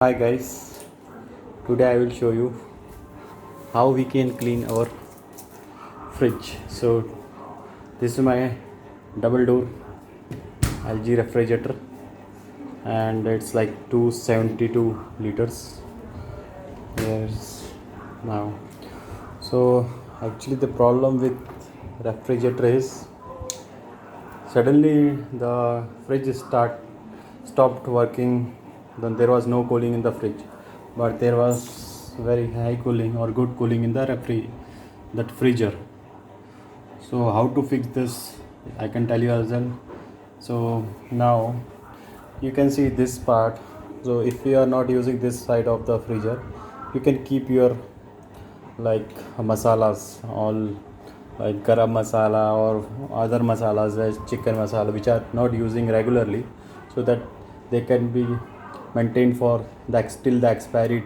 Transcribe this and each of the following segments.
Hi guys, today I will show you how we can clean our fridge. So this is my double door LG refrigerator and it's like 272 liters. Yes, now. So actually the problem with refrigerator is suddenly the fridge stopped working. Then there was no cooling in the fridge, but there was very high cooling or good cooling in the that freezer. So how to fix this, I can tell you as well. So now you can see this part. So if you are not using this side of the freezer, you can keep your like masalas, all like garam masala or other masalas like chicken masala, which are not using regularly, so that they can be maintained for the till the expiry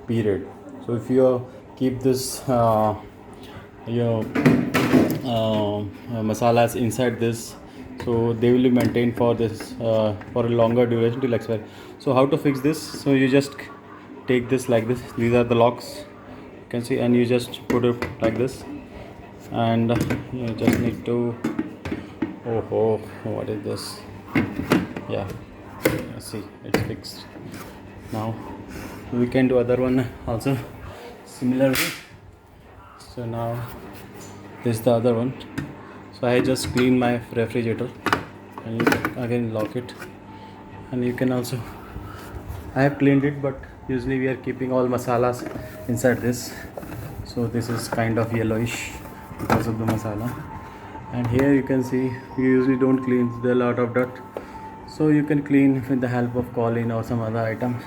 period. So if you keep this your masalas inside this, so they will be maintained for this for a longer duration till expire. So how to fix this? So you just take this like this. These are the locks, you can see, and you just put it like this, and you just need to oh, what is this? Yeah, see, it's fixed. Now we can do other one also similarly. So now this is the other one. So I just clean my refrigerator and you can again lock it, and you can also, I have cleaned it, but usually we are keeping all masalas inside this. So this is kind of yellowish because of the masala. And here you can see we usually don't clean, there a lot of dirt. So you can clean with the help of Colin or some other items.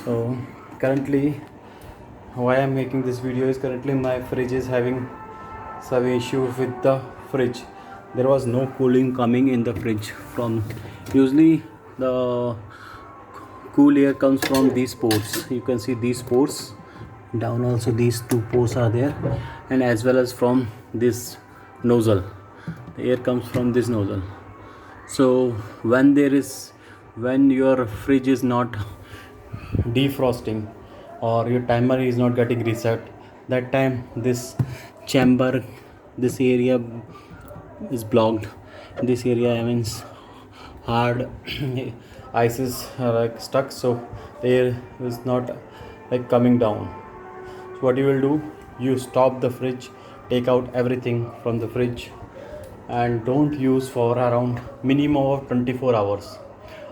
So currently why I'm making this video is currently my fridge is having some issue with the fridge. There was no cooling coming in the fridge from, usually the cool air comes from these ports. You can see these ports down, also these two ports are there, and as well as from this nozzle, the air comes from this nozzle. So when your fridge is not defrosting or your timer is not getting reset, that time this chamber, this area is blocked. This area, I mean, hard ice is like stuck, so the air is not like coming down. So what you will do, you stop the fridge, take out everything from the fridge, and don't use for around minimum of 24 hours.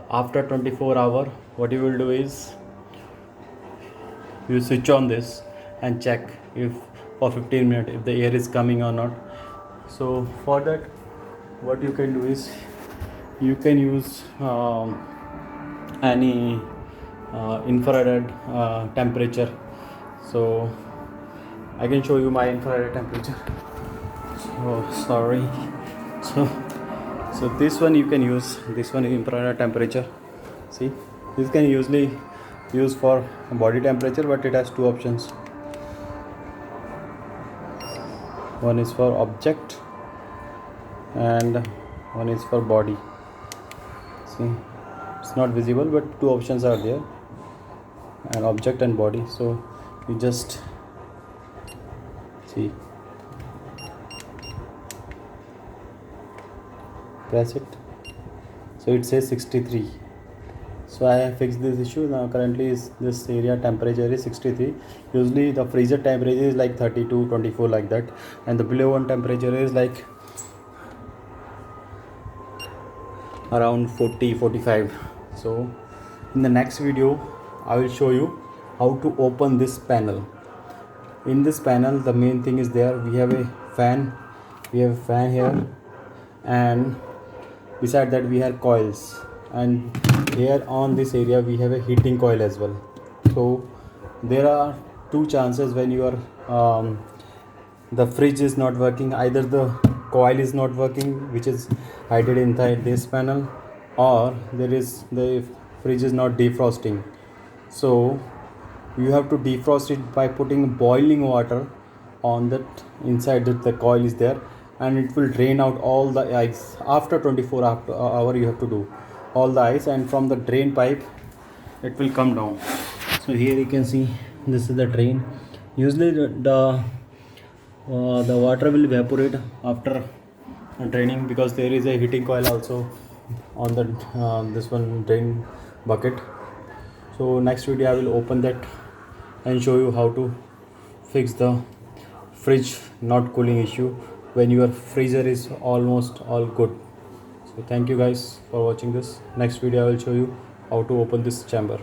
After 24 hour, what you will do is you switch on this and check if for 15 minutes if the air is coming or not. So for that, what you can do is you can use any infrared temperature. So I can show you my infrared temperature. So sorry. So this one you can use, this one is infrared temperature. See, this can usually use for body temperature, but it has two options. One is for object and one is for body. See, it's not visible, but two options are there, and object and body. So you just see, press it, so it says 63. So I have fixed this issue. Now currently this area temperature is 63. Usually the freezer temperature is like 32, 24 like that, and the below one temperature is like around 40, 45. So in the next video I will show you how to open this panel. In this panel, the main thing is there, we have a fan here, and beside that we have coils, and here on this area we have a heating coil as well. So there are two chances when you are the fridge is not working. Either the coil is not working, which is hidden inside this panel, or the fridge is not defrosting. So you have to defrost it by putting boiling water on that inside that the coil is there, and it will drain out all the ice. After 24 hour you have to do all the ice, and from the drain pipe it will come down. So here you can see this is the drain. Usually the water will evaporate after draining because there is a heating coil also on the this one drain bucket. So next video I will open that and show you how to fix the fridge not cooling issue when your freezer is almost all good. So thank you guys for watching this. Next video I will show you how to open this chamber.